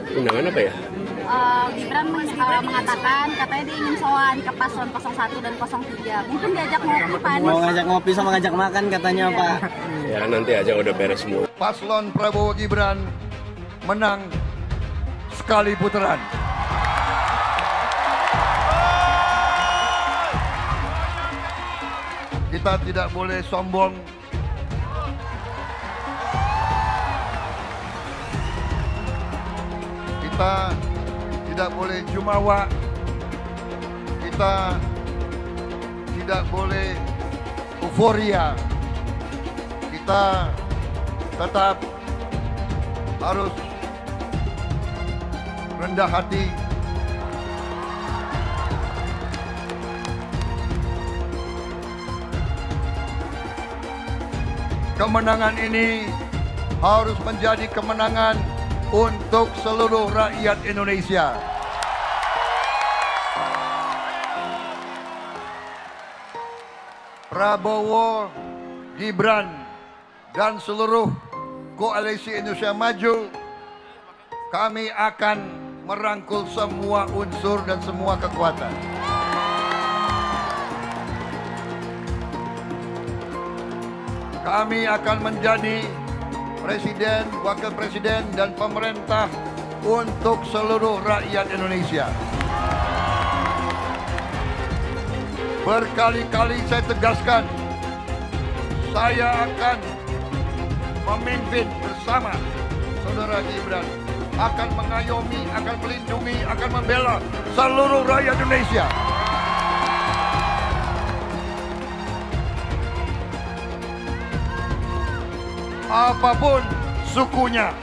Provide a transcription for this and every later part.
Undangan apa ya? Gibran mengatakan katanya dia ingin sowan ke paslon 01 dan 03. Mungkin diajak ngopi, Pak Anies. Mau ngajak ngopi sama ngajak makan katanya, Pak. Ya nanti aja udah beres semua. Paslon Prabowo Gibran menang sekali putaran. Kita tidak boleh sombong. Kita tidak boleh jumawa. Kita tidak boleh euforia. Kita tetap harus rendah hati. Kemenangan ini harus menjadi kemenangan untuk seluruh rakyat Indonesia. Prabowo, Gibran, dan seluruh koalisi Indonesia Maju, kami akan merangkul semua unsur dan semua kekuatan. Kami akan menjadi presiden, wakil presiden, dan pemerintah untuk seluruh rakyat Indonesia. Berkali-kali saya tegaskan, saya akan memimpin bersama saudara Gibran, akan mengayomi, akan melindungi, akan membela seluruh rakyat Indonesia. Apapun sukunya,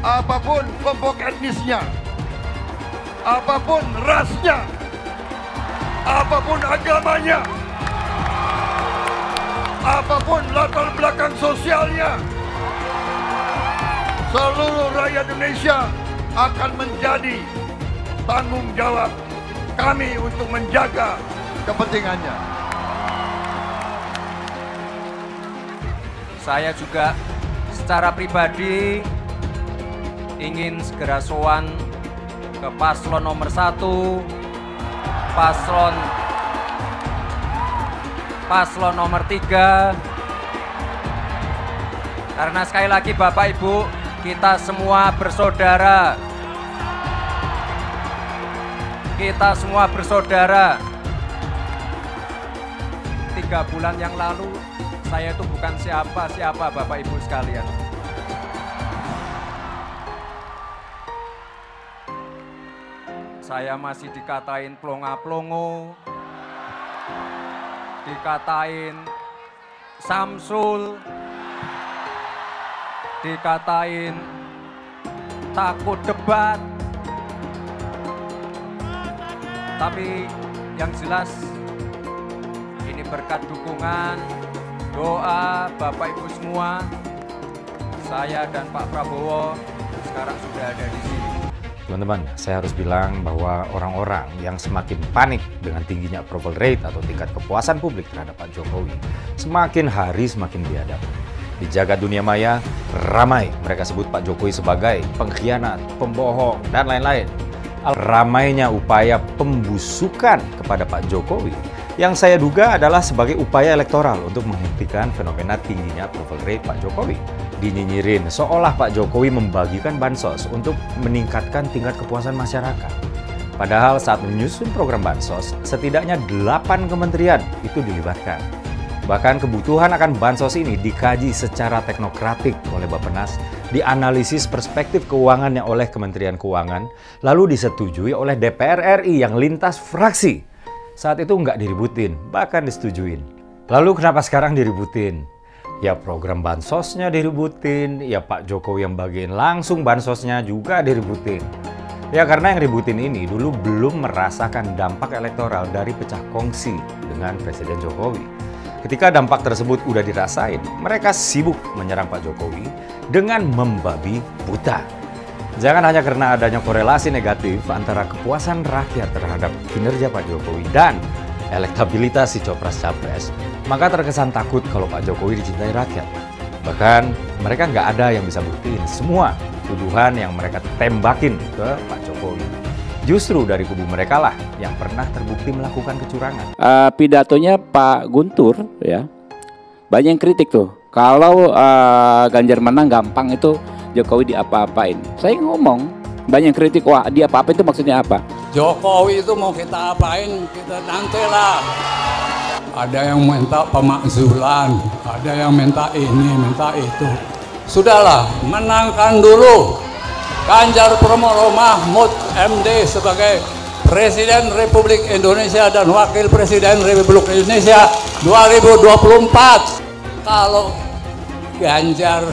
apapun kelompok etnisnya, apapun rasnya, apapun agamanya, apapun latar belakang sosialnya, seluruh rakyat Indonesia akan menjadi tanggung jawab kami untuk menjaga kepentingannya. Saya juga secara pribadi ingin segera sowan ke paslon nomor 1, paslon nomor 3, karena sekali lagi Bapak Ibu, kita semua bersaudara. Kita semua bersaudara. 3 bulan yang lalu saya itu bukan siapa-siapa Bapak Ibu sekalian. Saya masih dikatain plonga-plongo, dikatain Samsul, dikatain takut debat. Tapi yang jelas ini berkat dukungan, doa Bapak Ibu semua, saya dan Pak Prabowo sekarang sudah ada di sini. Teman-teman, saya harus bilang bahwa orang-orang yang semakin panik dengan tingginya approval rate atau tingkat kepuasan publik terhadap Pak Jokowi, semakin hari semakin biadab. Di jagat dunia maya, ramai mereka sebut Pak Jokowi sebagai pengkhianat, pembohong, dan lain-lain. Ramainya upaya pembusukan kepada Pak Jokowi yang saya duga adalah sebagai upaya elektoral untuk menghentikan fenomena tingginya approval rate Pak Jokowi. Dinyinyirin seolah Pak Jokowi membagikan bansos untuk meningkatkan tingkat kepuasan masyarakat. Padahal saat menyusun program bansos, setidaknya 8 kementerian itu dilibatkan. Bahkan kebutuhan akan bansos ini dikaji secara teknokratik oleh Bappenas, dianalisis perspektif keuangannya oleh Kementerian Keuangan, lalu disetujui oleh DPR RI yang lintas fraksi. Saat itu nggak diributin, bahkan disetujuin. Lalu kenapa sekarang diributin? Ya program bansosnya diributin, ya Pak Jokowi yang bagiin langsung bansosnya juga diributin. Ya karena yang ributin ini dulu belum merasakan dampak elektoral dari pecah kongsi dengan Presiden Jokowi. Ketika dampak tersebut udah dirasain, mereka sibuk menyerang Pak Jokowi dengan membabi buta. Jangan hanya karena adanya korelasi negatif antara kepuasan rakyat terhadap kinerja Pak Jokowi dan elektabilitas si Copras-Capres, maka terkesan takut kalau Pak Jokowi dicintai rakyat. Bahkan mereka nggak ada yang bisa buktiin semua tuduhan yang mereka tembakin ke Pak Jokowi. Justru dari kubu mereka lah yang pernah terbukti melakukan kecurangan. Pidatonya Pak Guntur ya, banyak yang kritik tuh. Kalau Ganjar menang gampang itu Jokowi diapa-apain. Saya ngomong, banyak yang kritik, wah diapa-apain itu maksudnya apa? Jokowi itu mau kita apain, kita nantilah. Ada yang minta pemakzulan, ada yang minta ini, minta itu. Sudahlah, menangkan dulu Ganjar Pranowo Mahfud MD sebagai Presiden Republik Indonesia dan Wakil Presiden Republik Indonesia 2024. Kalau Ganjar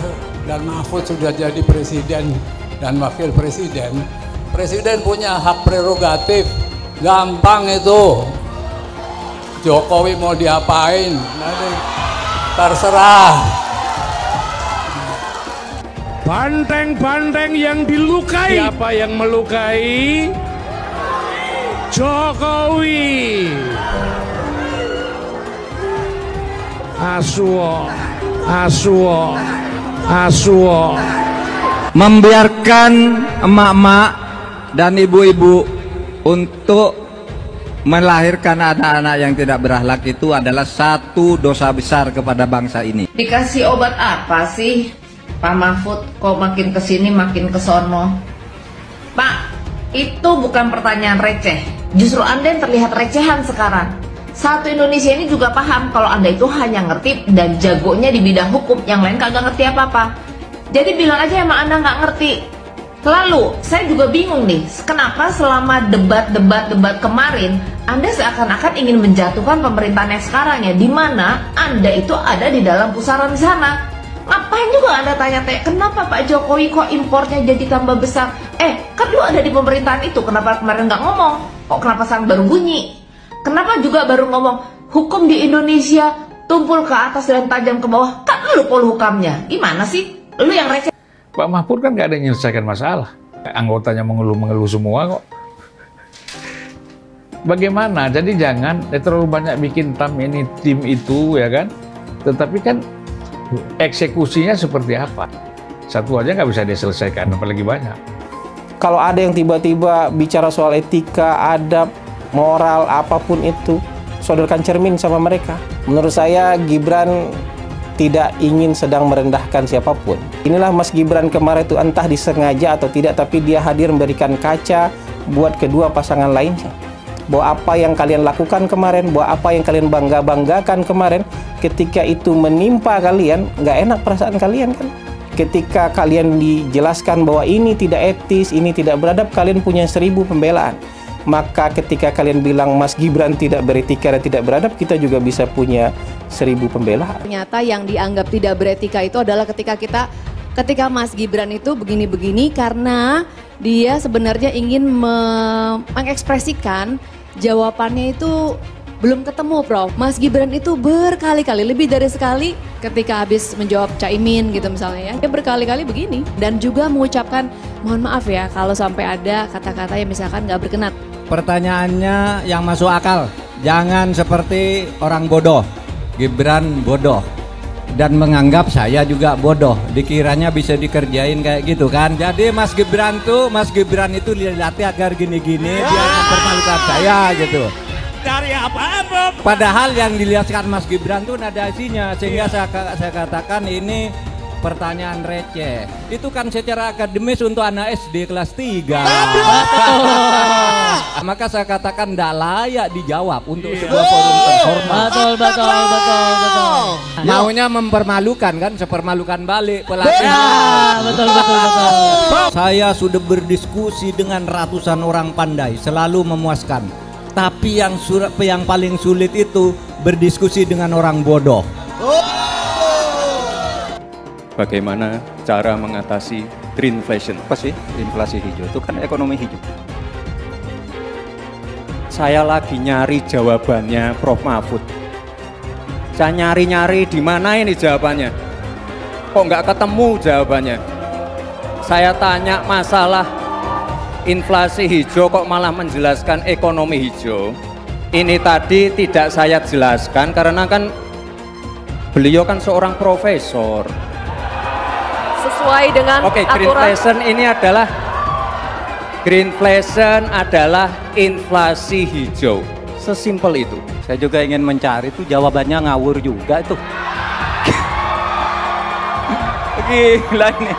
dan Mahfud sudah jadi Presiden dan Wakil Presiden, Presiden punya hak prerogatif, gampang itu. Jokowi mau diapain, nanti terserah. Banteng-banteng yang dilukai. Siapa yang melukai? Jokowi. Asuo, asuo, asuo. Membiarkan emak-emak dan ibu-ibu untuk melahirkan anak-anak yang tidak berakhlak itu adalah satu dosa besar kepada bangsa ini. Dikasih obat apa sih Pak Mahfud, kok makin kesini makin kesono? Pak, itu bukan pertanyaan receh. Justru Anda yang terlihat recehan sekarang. Satu Indonesia ini juga paham kalau Anda itu hanya ngerti dan jagonya di bidang hukum, yang lain kagak ngerti apa-apa. Jadi bilang aja emang Anda nggak ngerti. Lalu, saya juga bingung nih, kenapa selama debat kemarin, Anda seakan-akan ingin menjatuhkan pemerintahan yang sekarang ya, di mana Anda itu ada di dalam pusaran di sana. Ngapain juga Anda tanya-tanya, kenapa Pak Jokowi kok impornya jadi tambah besar? Kan lu ada di pemerintahan itu, kenapa kemarin nggak ngomong? Kok kenapa sekarang baru bunyi? Kenapa juga baru ngomong, hukum di Indonesia tumpul ke atas dan tajam ke bawah? Kan lu polhukamnya, gimana sih? Lu yang receh. Pak Mahfud kan nggak ada yang menyelesaikan masalah. Anggotanya mengeluh-mengeluh semua kok. Bagaimana? Jadi jangan terlalu banyak bikin tim itu ya kan. Tetapi kan eksekusinya seperti apa? Satu aja nggak bisa diselesaikan, apalagi banyak. Kalau ada yang tiba-tiba bicara soal etika, adab, moral, apapun itu, sodorkan cermin sama mereka. Menurut saya Gibran tidak ingin sedang merendahkan siapapun. Inilah Mas Gibran kemarin itu entah disengaja atau tidak, tapi dia hadir memberikan kaca buat kedua pasangan lainnya. Bahwa apa yang kalian lakukan kemarin, bahwa apa yang kalian bangga-banggakan kemarin, ketika itu menimpa kalian, nggak enak perasaan kalian kan? Ketika kalian dijelaskan bahwa ini tidak etis, ini tidak beradab, kalian punya 1000 pembelaan. Maka ketika kalian bilang Mas Gibran tidak beretika dan tidak beradab, kita juga bisa punya 1000 pembelaan. Ternyata yang dianggap tidak beretika itu adalah ketika Mas Gibran itu begini-begini karena dia sebenarnya ingin mengekspresikan jawabannya itu belum ketemu, Prof. Mas Gibran itu berkali-kali, lebih dari sekali ketika habis menjawab Caimin gitu misalnya ya, dia berkali-kali begini dan juga mengucapkan mohon maaf ya kalau sampai ada kata-kata yang misalkan nggak berkenan. Pertanyaannya yang masuk akal, jangan seperti orang bodoh. Gibran bodoh dan menganggap saya juga bodoh, dikiranya bisa dikerjain kayak gitu kan. Jadi Mas Gibran itu dilatih agar gini-gini biar mempermalukan saya gitu. Dari apa? Padahal yang dilihatkan Mas Gibran tuh nada isinya, sehingga saya katakan ini pertanyaan receh. Itu kan secara akademis untuk anak SD kelas 3. Maka saya katakan tidak layak dijawab untuk sebuah forum terhormat. Betul. Maunya mempermalukan kan, sepermalukan balik pelatih. Betul. Saya sudah berdiskusi dengan ratusan orang pandai, selalu memuaskan. Tapi yang paling sulit itu berdiskusi dengan orang bodoh. Bagaimana cara mengatasi greenflation? Apa sih inflasi hijau? Itu kan ekonomi hijau. Saya lagi nyari jawabannya Prof. Mahfud. Saya nyari-nyari di mana ini jawabannya. Kok nggak ketemu jawabannya? Saya tanya masalah inflasi hijau kok malah menjelaskan ekonomi hijau. Ini tadi tidak saya jelaskan karena kan beliau kan seorang profesor. sesuai dengan greenflation ini adalah inflasi hijau. Sesimpel itu. Saya juga ingin mencari itu jawabannya ngawur juga itu. Gila ini.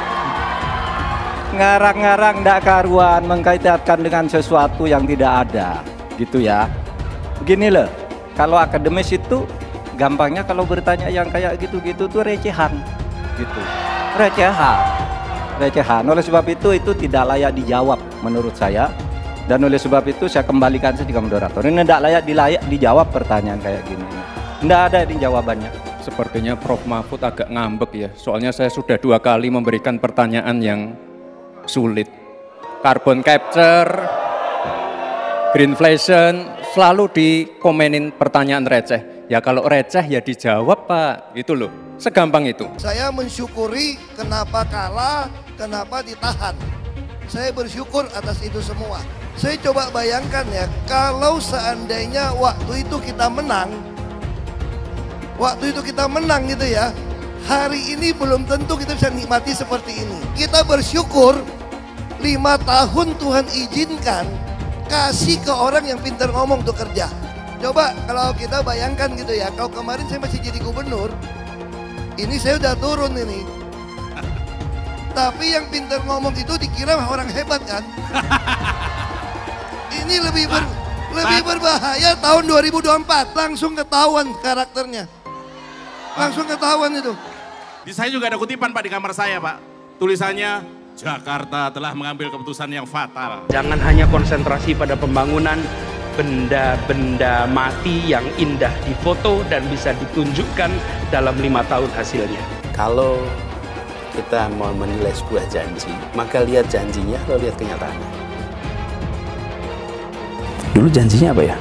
Ngarang-ngarang ndak karuan mengkaitkan dengan sesuatu yang tidak ada. Gitu ya. Begini loh. Kalau akademis itu gampangnya kalau bertanya yang kayak gitu-gitu tuh recehan. Gitu. Recehan. Oleh sebab itu tidak layak dijawab menurut saya. Dan oleh sebab itu saya kembalikan saja ke moderator. Ini tidak layak dijawab pertanyaan kayak gini. Tidak ada di jawabannya. Sepertinya Prof. Mahfud agak ngambek ya. Soalnya saya sudah 2 kali memberikan pertanyaan yang sulit. Carbon capture, greenflation, selalu dikomenin pertanyaan receh. Ya kalau receh ya dijawab Pak. Itu loh. Segampang itu. Saya mensyukuri kenapa kalah, kenapa ditahan. Saya bersyukur atas itu semua. Saya coba bayangkan ya, kalau seandainya waktu itu kita menang gitu ya, hari ini belum tentu kita bisa nikmati seperti ini. Kita bersyukur 5 tahun Tuhan izinkan kasih ke orang yang pintar ngomong untuk kerja. Coba kalau kita bayangkan gitu ya, kalau kemarin saya masih jadi gubernur, ini saya udah turun ini. Tapi yang pintar ngomong itu dikira orang hebat kan? Ini lebih berbahaya tahun 2024. Langsung ketahuan karakternya. Langsung ketahuan itu. Di saya juga ada kutipan Pak di kamar saya Pak. Tulisannya, Jakarta telah mengambil keputusan yang fatal. Jangan hanya konsentrasi pada pembangunan benda-benda mati yang indah difoto dan bisa ditunjukkan dalam 5 tahun hasilnya. Kalau kita mau menilai sebuah janji, maka lihat janjinya atau lihat kenyataannya. Dulu janjinya apa ya?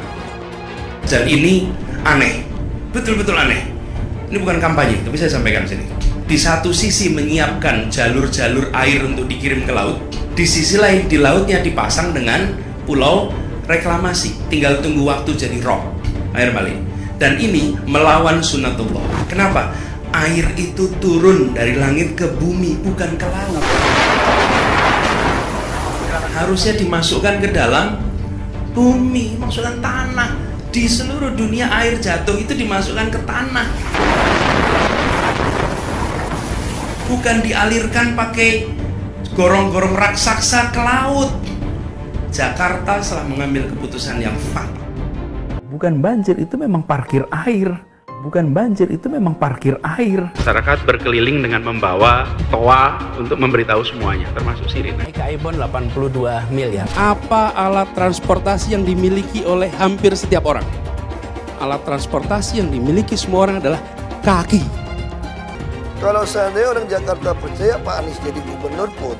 Dan ini aneh, betul-betul aneh. Ini bukan kampanye, tapi saya sampaikan sini. Di satu sisi menyiapkan jalur-jalur air untuk dikirim ke laut, di sisi lain di lautnya dipasang dengan pulau reklamasi. Tinggal tunggu waktu jadi rob, air balik. Dan ini melawan sunatullah. Kenapa? Air itu turun dari langit ke bumi, bukan ke laut. Harusnya dimasukkan ke dalam bumi, masukkan tanah. Di seluruh dunia air jatuh itu dimasukkan ke tanah. Bukan dialirkan pakai gorong-gorong raksasa ke laut. Jakarta telah mengambil keputusan yang fatal. Bukan banjir, itu memang parkir air. Bukan banjir, itu memang parkir air. Masyarakat berkeliling dengan membawa toa untuk memberitahu semuanya, termasuk sirine. Ibon 82 miliar. Apa alat transportasi yang dimiliki oleh hampir setiap orang? Alat transportasi yang dimiliki semua orang adalah kaki. Kalau seandainya orang Jakarta percaya Pak Anies jadi gubernur pun,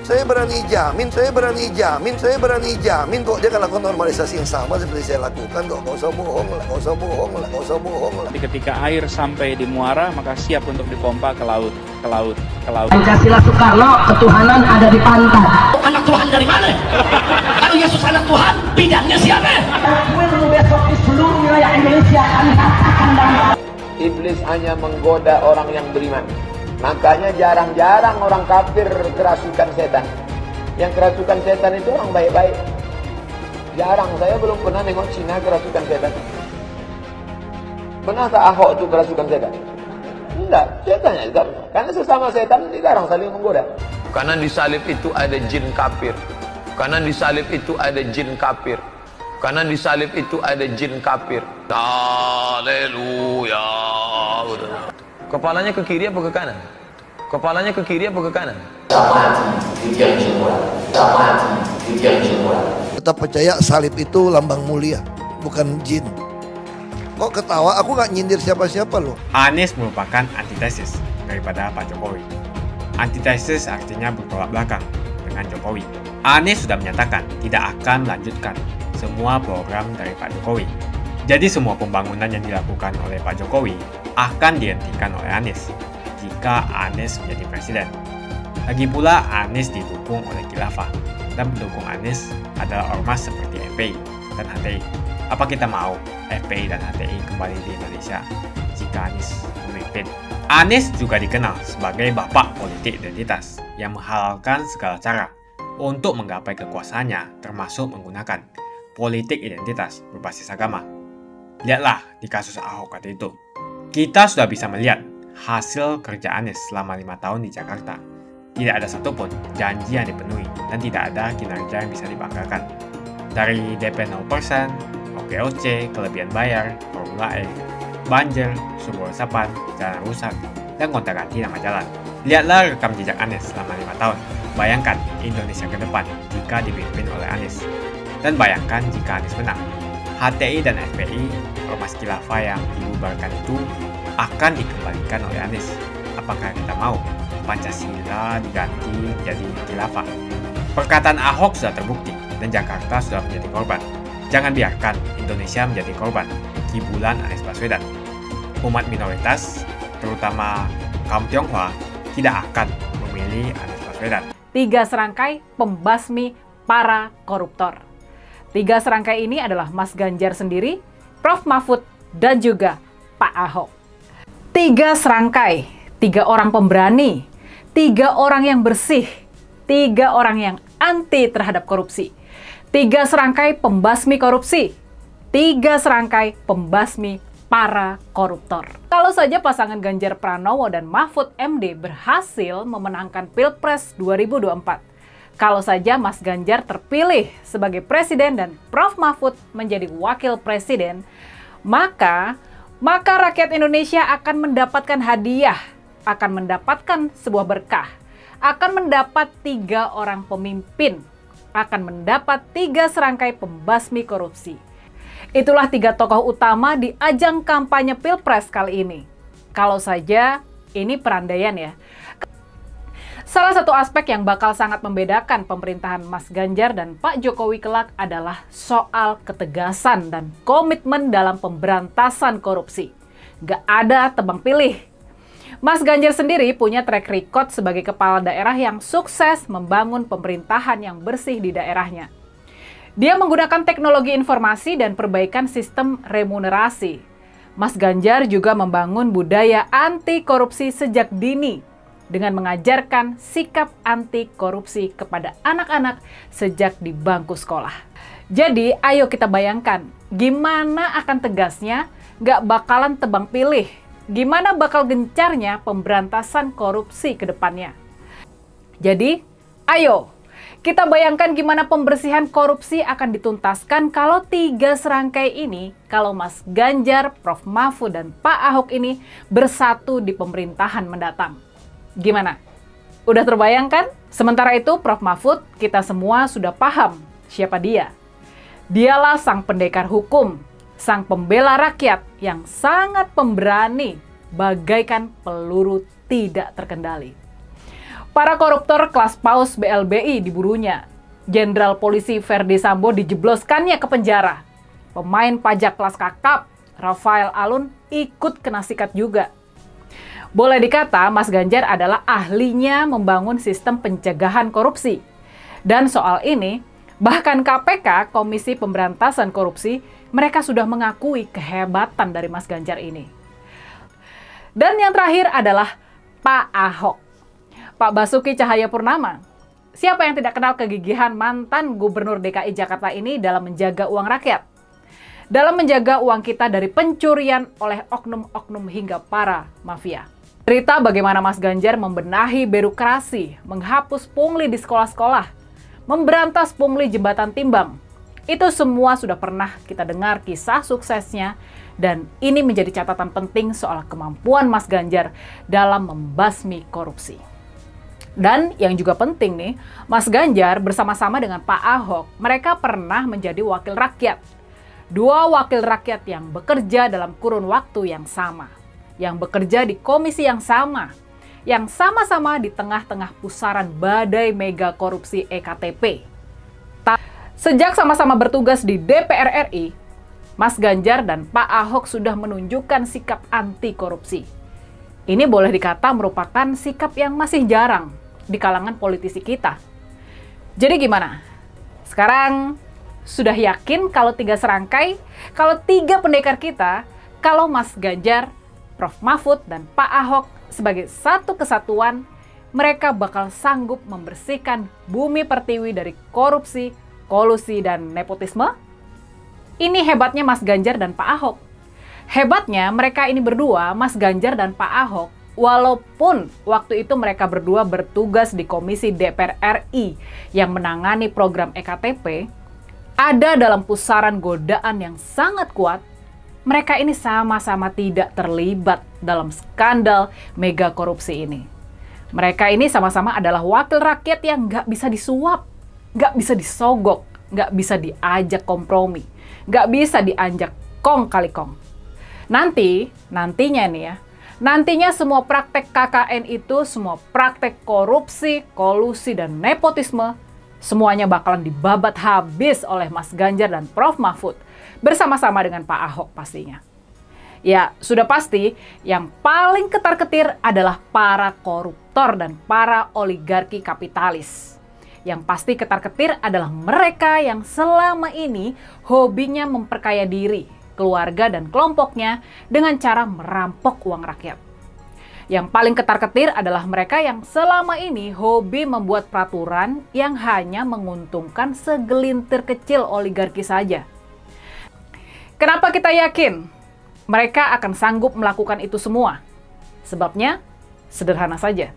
saya berani jamin kok dia akan lakukan normalisasi yang sama seperti saya lakukan kok. Gak usah bohong lah. Ketika air sampai di muara, maka siap untuk dipompa ke laut. Pancasila Soekarno, ketuhanan ada di pantai. Anak Tuhan dari mana? Kalau Yesus anak Tuhan, bidangnya siapa? Besok di seluruh wilayah Indonesia kami katakan damai. Iblis hanya menggoda orang yang beriman. Makanya jarang-jarang orang kafir kerasukan setan. Yang kerasukan setan itu orang baik-baik. Jarang, saya belum pernah nengok Cina kerasukan setan. Pernah tak Ahok itu kerasukan setan? Enggak, setannya juga. Karena sesama setan dilarang saling menggoda. Karena di salib itu ada jin kafir. Karena di salib itu ada jin kafir. Karena di salib itu ada jin kafir. Haleluya. Kepalanya ke kiri apa ke kanan? Kepalanya ke kiri apa ke kanan? Tetap percaya salib itu lambang mulia, bukan jin. Kok ketawa? Aku nggak nyindir siapa-siapa loh. Anies merupakan antitesis daripada Pak Jokowi. Antitesis artinya bertolak belakang dengan Jokowi. Anies sudah menyatakan tidak akan melanjutkan semua program dari Pak Jokowi. Jadi semua pembangunan yang dilakukan oleh Pak Jokowi akan dihentikan oleh Anies jika Anies menjadi presiden. Lagi pula Anies didukung oleh khilafah dan pendukung Anies adalah ormas seperti FPI dan HTI. Apa kita mau FPI dan HTI kembali di Indonesia jika Anies memimpin? Anies juga dikenal sebagai bapak politik identitas yang menghalalkan segala cara untuk menggapai kekuasaannya, termasuk menggunakan politik identitas berbasis agama. Lihatlah di kasus Ahok waktu itu. Kita sudah bisa melihat hasil kerja Anies selama 5 tahun di Jakarta. Tidak ada satupun janji yang dipenuhi dan tidak ada kinerja yang bisa dibanggakan. Dari DP 0%, OKOC, kelebihan bayar, Formula E, banjir, sumber resapan, jalan rusak, dan gonta-ganti nama jalan. Lihatlah rekam jejak Anies selama 5 tahun. Bayangkan Indonesia ke depan jika dipimpin oleh Anies. Dan bayangkan jika Anies menang. HTI dan FPI, Ormas Khilafah yang dibubarkan itu akan dikembalikan oleh Anies. Apakah kita mau Pancasila diganti jadi Khilafah? Perkataan Ahok sudah terbukti dan Jakarta sudah menjadi korban. Jangan biarkan Indonesia menjadi korban kibulan Anies Baswedan. Umat minoritas, terutama kaum Tionghoa, tidak akan memilih Anies Baswedan. 3 serangkai pembasmi para koruptor. 3 serangkai ini adalah Mas Ganjar sendiri, Prof. Mahfud, dan juga Pak Ahok. 3 serangkai, 3 orang pemberani, 3 orang yang bersih, 3 orang yang anti terhadap korupsi. 3 serangkai pembasmi korupsi, 3 serangkai pembasmi para koruptor. Kalau saja pasangan Ganjar Pranowo dan Mahfud MD berhasil memenangkan Pilpres 2024, kalau saja Mas Ganjar terpilih sebagai presiden dan Prof. Mahfud menjadi wakil presiden, maka rakyat Indonesia akan mendapatkan hadiah, akan mendapatkan sebuah berkah, akan mendapat 3 orang pemimpin, akan mendapat 3 serangkai pembasmi korupsi. Itulah 3 tokoh utama di ajang kampanye Pilpres kali ini. Kalau saja ini perandaian ya. Salah satu aspek yang bakal sangat membedakan pemerintahan Mas Ganjar dan Pak Jokowi kelak adalah soal ketegasan dan komitmen dalam pemberantasan korupsi. Gak ada tebang pilih. Mas Ganjar sendiri punya track record sebagai kepala daerah yang sukses membangun pemerintahan yang bersih di daerahnya. Dia menggunakan teknologi informasi dan perbaikan sistem remunerasi. Mas Ganjar juga membangun budaya anti korupsi sejak dini dengan mengajarkan sikap anti korupsi kepada anak-anak sejak di bangku sekolah. Jadi ayo kita bayangkan gimana akan tegasnya, gak bakalan tebang pilih, gimana bakal gencarnya pemberantasan korupsi ke depannya. Jadi ayo kita bayangkan gimana pembersihan korupsi akan dituntaskan kalau 3 serangkai ini, kalau Mas Ganjar, Prof. Mahfud, dan Pak Ahok ini bersatu di pemerintahan mendatang. Gimana? Udah terbayangkan? Sementara itu Prof. Mahfud, kita semua sudah paham siapa dia. Dialah sang pendekar hukum, sang pembela rakyat yang sangat pemberani, bagaikan peluru tidak terkendali. Para koruptor kelas paus BLBI diburunya. Jenderal Polisi Verdi Sambo dijebloskannya ke penjara. Pemain pajak kelas kakap, Rafael Alun, ikut kena sikat juga. Boleh dikata Mas Ganjar adalah ahlinya membangun sistem pencegahan korupsi. Dan soal ini, bahkan KPK, Komisi Pemberantasan Korupsi, mereka sudah mengakui kehebatan dari Mas Ganjar ini. Dan yang terakhir adalah Pak Ahok. Pak Basuki Cahayapurnama. Siapa yang tidak kenal kegigihan mantan Gubernur DKI Jakarta ini dalam menjaga uang rakyat? Dalam menjaga uang kita dari pencurian oleh oknum-oknum hingga para mafia. Cerita bagaimana Mas Ganjar membenahi birokrasi, menghapus pungli di sekolah-sekolah, memberantas pungli jembatan timbang. Itu semua sudah pernah kita dengar kisah suksesnya, dan ini menjadi catatan penting soal kemampuan Mas Ganjar dalam membasmi korupsi. Dan yang juga penting nih, Mas Ganjar bersama-sama dengan Pak Ahok, mereka pernah menjadi wakil rakyat. 2 wakil rakyat yang bekerja dalam kurun waktu yang sama, yang bekerja di komisi yang sama di tengah-tengah pusaran badai mega korupsi EKTP. Sejak sama-sama bertugas di DPR RI, Mas Ganjar dan Pak Ahok sudah menunjukkan sikap anti korupsi. Ini boleh dikata merupakan sikap yang masih jarang di kalangan politisi kita. Jadi gimana? Sekarang sudah yakin kalau 3 serangkai, kalau 3 pendekar kita, kalau Mas Ganjar, Prof. Mahfud, dan Pak Ahok sebagai satu kesatuan, mereka bakal sanggup membersihkan bumi pertiwi dari korupsi, kolusi, dan nepotisme? Ini hebatnya Mas Ganjar dan Pak Ahok. Hebatnya mereka ini berdua, Mas Ganjar dan Pak Ahok, walaupun waktu itu mereka berdua bertugas di Komisi DPR RI yang menangani program EKTP, ada dalam pusaran godaan yang sangat kuat, mereka ini sama-sama tidak terlibat dalam skandal mega korupsi ini. Mereka ini sama-sama adalah wakil rakyat yang nggak bisa disuap, nggak bisa disogok, nggak bisa diajak kompromi, nggak bisa diajak kong kali kong. Nantinya nih ya, nantinya semua praktek KKN itu, semua praktek korupsi, kolusi, dan nepotisme, semuanya bakalan dibabat habis oleh Mas Ganjar dan Prof. Mahfud, bersama-sama dengan Pak Ahok pastinya. Ya, sudah pasti yang paling ketar-ketir adalah para koruptor dan para oligarki kapitalis. Yang pasti ketar-ketir adalah mereka yang selama ini hobinya memperkaya diri, keluarga, dan kelompoknya dengan cara merampok uang rakyat. Yang paling ketar-ketir adalah mereka yang selama ini hobi membuat peraturan yang hanya menguntungkan segelintir kecil oligarki saja. Kenapa kita yakin mereka akan sanggup melakukan itu semua? Sebabnya sederhana saja.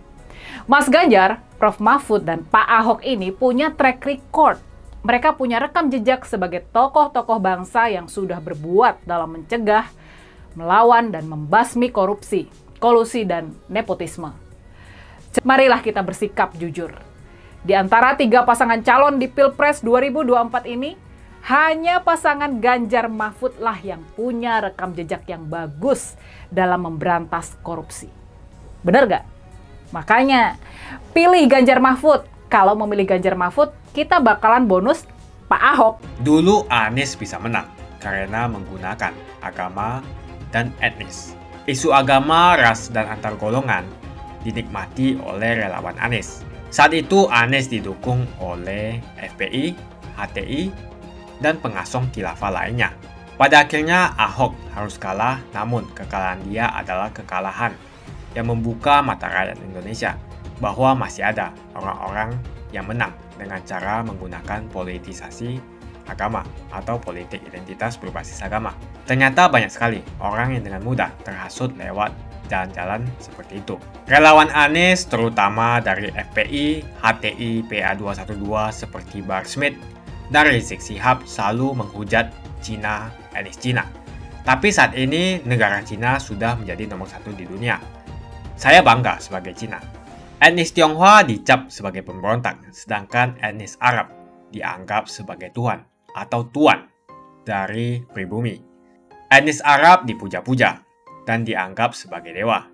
Mas Ganjar, Prof. Mahfud, dan Pak Ahok ini punya track record. Mereka punya rekam jejak sebagai tokoh-tokoh bangsa yang sudah berbuat dalam mencegah, melawan, dan membasmi korupsi, kolusi, dan nepotisme. Marilah kita bersikap jujur. Di antara 3 pasangan calon di Pilpres 2024 ini, hanya pasangan Ganjar Mahfud lah yang punya rekam jejak yang bagus dalam memberantas korupsi. Benar gak? Makanya, pilih Ganjar Mahfud. Kalau memilih Ganjar Mahfud, kita bakalan bonus Pak Ahok. Dulu Anies bisa menang karena menggunakan agama dan etnis. Isu agama, ras, dan antar golongan dinikmati oleh relawan Anies. Saat itu Anies didukung oleh FPI, HTI, dan pengasong khilafah lainnya. Pada akhirnya Ahok harus kalah, namun kekalahan dia adalah kekalahan yang membuka mata rakyat Indonesia bahwa masih ada orang-orang yang menang dengan cara menggunakan politisasi agama atau politik identitas berbasis agama. Ternyata banyak sekali orang yang dengan mudah terhasut lewat jalan-jalan seperti itu. Relawan Anies terutama dari FPI, HTI, PA212 seperti Bahar Smith dan Rizik Syihab selalu menghujat Cina, etnis Cina. Tapi saat ini negara Cina sudah menjadi nomor 1 di dunia. Saya bangga sebagai Cina. Etnis Tionghoa dicap sebagai pemberontak, sedangkan etnis Arab dianggap sebagai Tuhan atau tuan dari pribumi. Etnis Arab dipuja-puja dan dianggap sebagai dewa.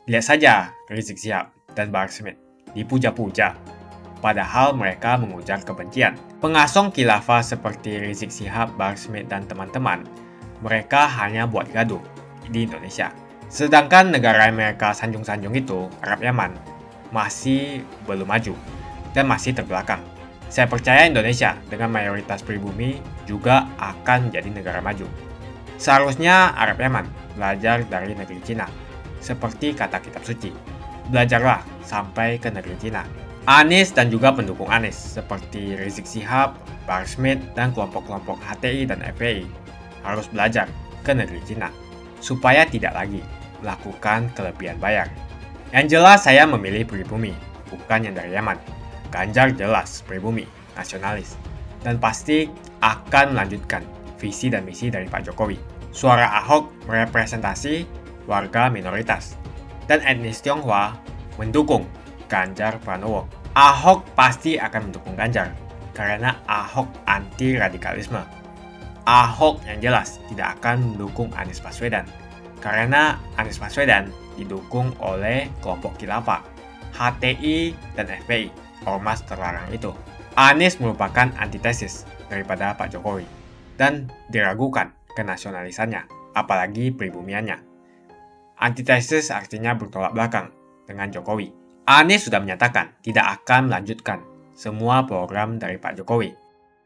Lihat saja Rizik Syihab dan Bahar Smith dipuja-puja, padahal mereka mengujar kebencian. Pengasong khilafah seperti Rizik Syihab, Bahar Smith, dan teman-teman, mereka hanya buat gaduh di Indonesia. Sedangkan negara yang mereka sanjung-sanjung itu, Arab Yaman, masih belum maju dan masih terbelakang. Saya percaya Indonesia dengan mayoritas pribumi juga akan menjadi negara maju. Seharusnya Arab Yaman belajar dari negeri Cina, seperti kata kitab suci. Belajarlah sampai ke negeri Cina. Anies dan juga pendukung Anies seperti Rizik Syihab, Bahar Smith, dan kelompok-kelompok HTI dan FPI harus belajar ke negeri Cina supaya tidak lagi melakukan kelebihan bayar. Yang jelas saya memilih pribumi, bukan yang dari Yaman. Ganjar jelas pribumi, nasionalis, dan pasti akan melanjutkan visi dan misi dari Pak Jokowi. Suara Ahok merepresentasi warga minoritas, dan etnis Tionghoa mendukung Ganjar Pranowo. Ahok pasti akan mendukung Ganjar, karena Ahok anti radikalisme. Ahok yang jelas tidak akan mendukung Anies Baswedan, karena Anies Baswedan didukung oleh kelompok khilafah, HTI, dan FPI, ormas terlarang itu. Anies merupakan antitesis daripada Pak Jokowi, dan diragukan kenasionalisannya, apalagi pribumiannya. Antitesis artinya bertolak belakang dengan Jokowi. Anies sudah menyatakan tidak akan melanjutkan semua program dari Pak Jokowi.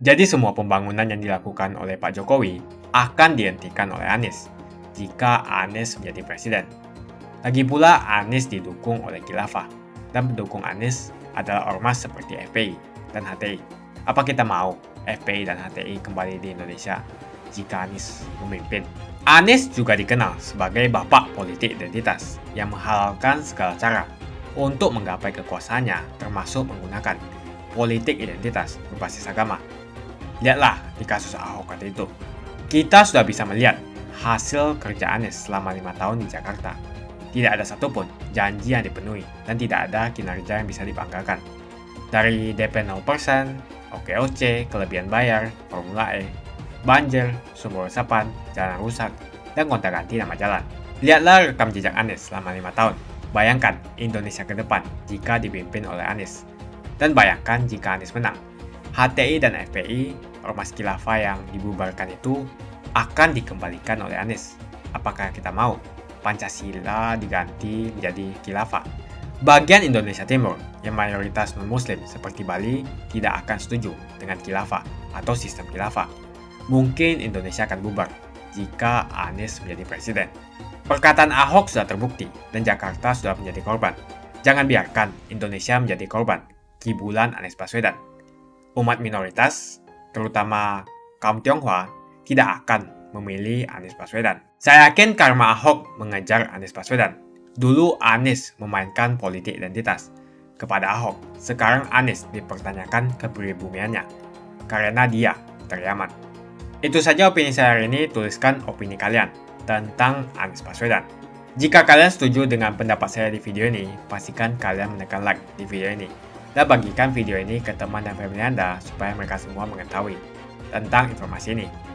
Jadi semua pembangunan yang dilakukan oleh Pak Jokowi akan dihentikan oleh Anies jika Anies menjadi presiden. Lagi pula Anies didukung oleh khilafah, dan pendukung Anies adalah ormas seperti FPI dan HTI. Apa kita mau FPI dan HTI kembali di Indonesia jika Anies memimpin? Anies juga dikenal sebagai bapak politik identitas yang menghalalkan segala cara untuk menggapai kekuasaannya, termasuk menggunakan politik identitas berbasis agama. Lihatlah di kasus Ahok kali itu. Kita sudah bisa melihat hasil kerja Anies selama 5 tahun di Jakarta. Tidak ada satupun janji yang dipenuhi dan tidak ada kinerja yang bisa dibanggakan. Dari DP 0%, OKOC, kelebihan bayar, Formula E, banjir, sumber resapan, jalan rusak, dan gonta-ganti nama jalan. Lihatlah rekam jejak Anies selama 5 tahun. Bayangkan Indonesia ke depan jika dipimpin oleh Anies. Dan bayangkan jika Anies menang. HTI dan FPI, ormas khilafah yang dibubarkan itu, akan dikembalikan oleh Anies. Apakah kita mau Pancasila diganti menjadi khilafah? Bagian Indonesia Timur yang mayoritas non-muslim seperti Bali tidak akan setuju dengan khilafah atau sistem khilafah. Mungkin Indonesia akan bubar jika Anies menjadi presiden. Perkataan Ahok sudah terbukti dan Jakarta sudah menjadi korban. Jangan biarkan Indonesia menjadi korban kibulan Anies Baswedan. Umat minoritas, terutama kaum Tionghoa, tidak akan memilih Anies Baswedan. Saya yakin karma Ahok mengejar Anies Baswedan. Dulu Anies memainkan politik identitas kepada Ahok. Sekarang Anies dipertanyakan kepribumiannya karena dia teriaman. Itu saja opini saya hari ini. Tuliskan opini kalian tentang Anies Baswedan. Jika kalian setuju dengan pendapat saya di video ini, pastikan kalian menekan like di video ini dan bagikan video ini ke teman dan family Anda supaya mereka semua mengetahui tentang informasi ini.